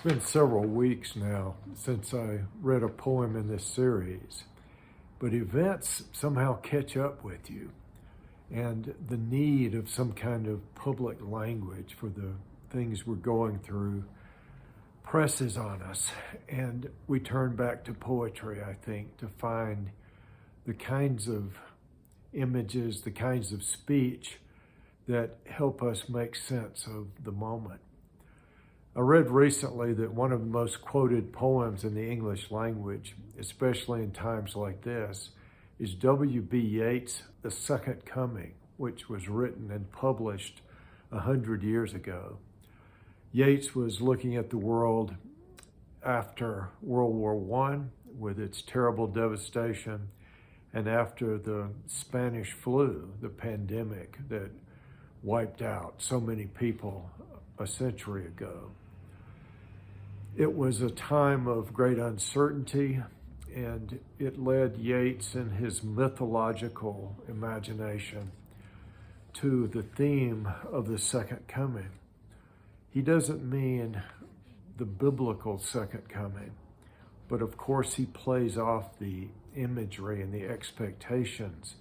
been several weeks now since I read a poem in this series, but events somehow catch up with you, and the need of some kind of public language for the things we're going through presses on us, and we turn back to poetry, I think, to find the kinds of images, the kinds of speech that help us make sense of the moment. I read recently that one of the most quoted poems in the English language, especially in times like this, is W.B. Yeats' The Second Coming, which was written and published 100 years ago. Yeats was looking at the world after World War I with its terrible devastation, and after the Spanish flu, the pandemic that wiped out so many people a century ago. It was a time of great uncertainty, and it led Yeats in his mythological imagination to the theme of the second coming. He doesn't mean the biblical second coming, but of course he plays off the imagery and the expectations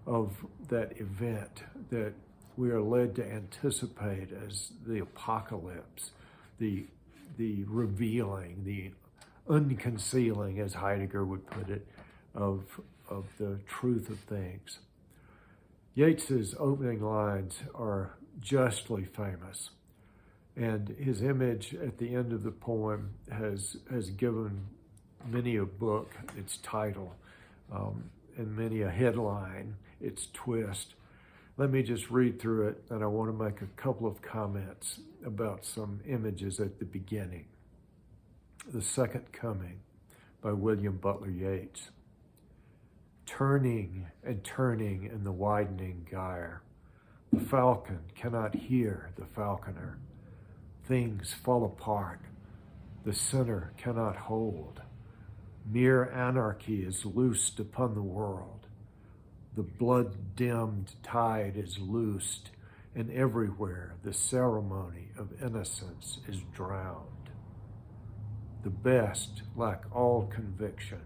of that event that we are led to anticipate as the apocalypse, the revealing, the unconcealing, as Heidegger would put it, of the truth of things. Yeats's opening lines are justly famous, and his image at the end of the poem has given many a book its title, and many a headline its twist. Let me just read through it, and I want to make a couple of comments about some images at the beginning. The Second Coming by William Butler Yeats. Turning and turning in the widening gyre, the falcon cannot hear the falconer. Things fall apart, the center cannot hold. Mere anarchy is loosed upon the world. The blood-dimmed tide is loosed, and everywhere the ceremony of innocence is drowned. The best lack all conviction,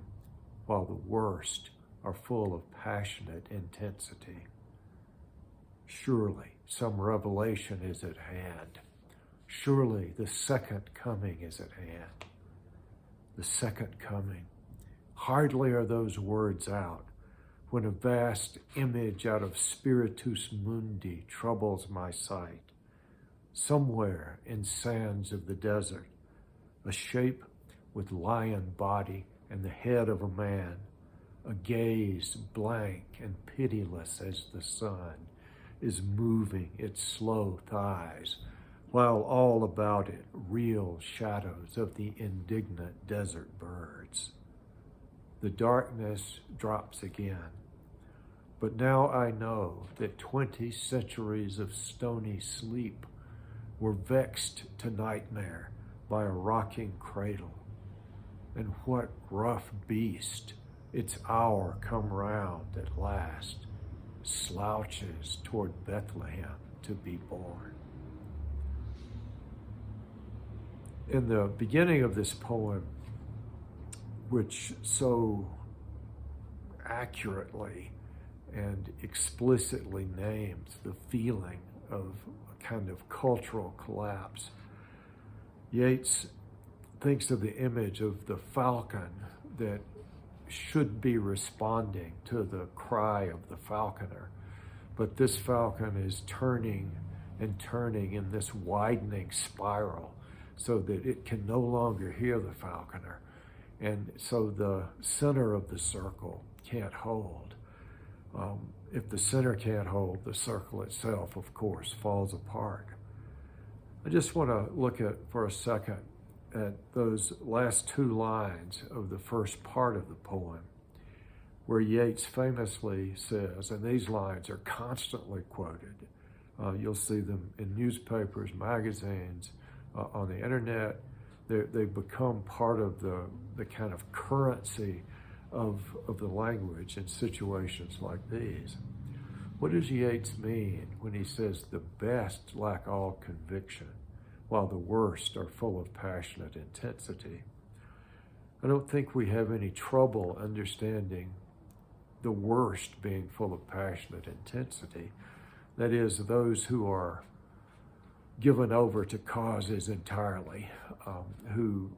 while the worst are full of passionate intensity. Surely some revelation is at hand. Surely the second coming is at hand. The second coming. Hardly are those words out when a vast image out of Spiritus Mundi troubles my sight. Somewhere in sands of the desert, a shape with lion body and the head of a man, a gaze blank and pitiless as the sun, is moving its slow thighs, while all about it reel shadows of the indignant desert birds. The darkness drops again, but now I know that 20 centuries of stony sleep were vexed to nightmare by a rocking cradle. And what rough beast, its hour come round at last, slouches toward Bethlehem to be born. In the beginning of this poem, which so accurately and explicitly names the feeling of a kind of cultural collapse, Yeats thinks of the image of the falcon that should be responding to the cry of the falconer. But this falcon is turning and turning in this widening spiral so that it can no longer hear the falconer. And so the center of the circle can't hold. If the center can't hold, the circle itself, of course, falls apart. I just want to look at, for a second, at those last two lines of the first part of the poem, where Yeats famously says, and these lines are constantly quoted, you'll see them in newspapers, magazines, on the internet. They've become part of the kind of currency of the language in situations like these. What does Yeats mean when he says the best lack all conviction, while the worst are full of passionate intensity. I don't think we have any trouble understanding the worst being full of passionate intensity. That is, those who are given over to causes entirely, who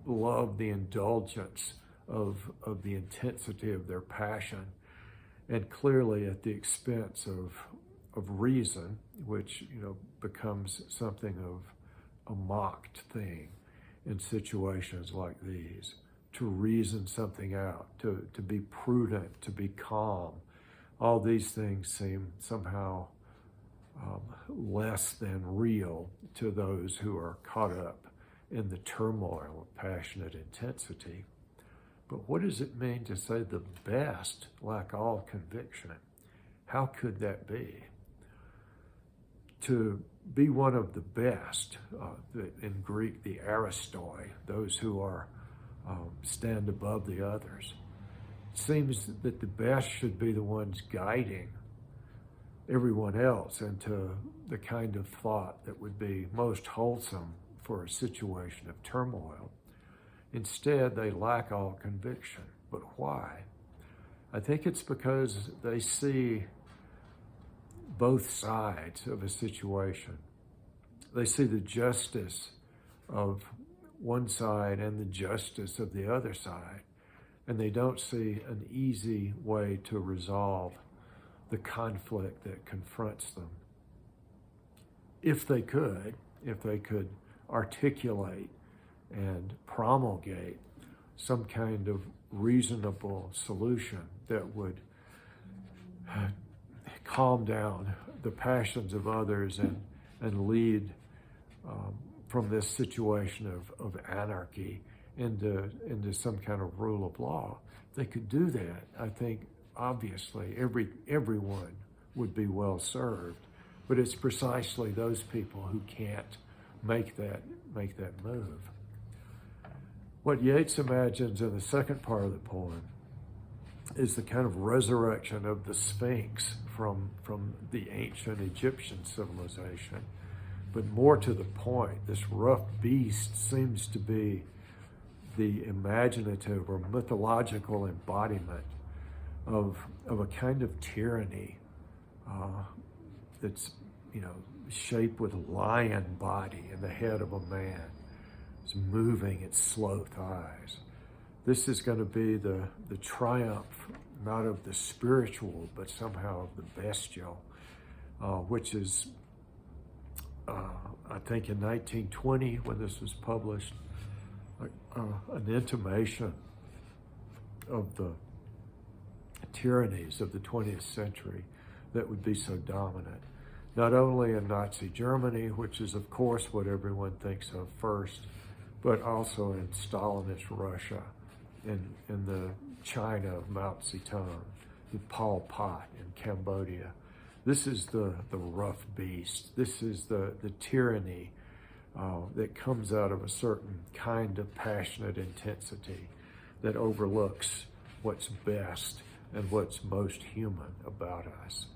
love the indulgence of the intensity of their passion, and clearly at the expense of reason, which becomes something of a mocked thing in situations like these. To reason something out, to be prudent, to be calm, all these things seem somehow less than real to those who are caught up in the turmoil of passionate intensity. But what does it mean to say the best lack all conviction? How could that be? To be one of the best, in Greek, the aristoi, those who are stand above the others. It seems that the best should be the ones guiding everyone else into the kind of thought that would be most wholesome for a situation of turmoil. Instead, they lack all conviction. But why? I think it's because they see both sides of a situation. They see the justice of one side and the justice of the other side, and they don't see an easy way to resolve the conflict that confronts them. If they could articulate and promulgate some kind of reasonable solution that would calm down the passions of others and lead from this situation of anarchy into some kind of rule of law. If they could do that, I think obviously everyone would be well served. But it's precisely those people who can't make that move. What Yeats imagines in the second part of the poem is the kind of resurrection of the Sphinx from the ancient Egyptian civilization. But more to the point, this rough beast seems to be the imaginative or mythological embodiment of a kind of tyranny that's shaped with a lion body and the head of a man. It's moving its slow thighs. This is going to be the triumph, not of the spiritual, but somehow of the bestial, which is, I think in 1920, when this was published, an intimation of the tyrannies of the 20th century that would be so dominant, not only in Nazi Germany, which is of course what everyone thinks of first, but also in Stalinist Russia, in the China of Mao Zedong, in Pol Pot in Cambodia. This is the rough beast. This is the tyranny that comes out of a certain kind of passionate intensity that overlooks what's best and what's most human about us.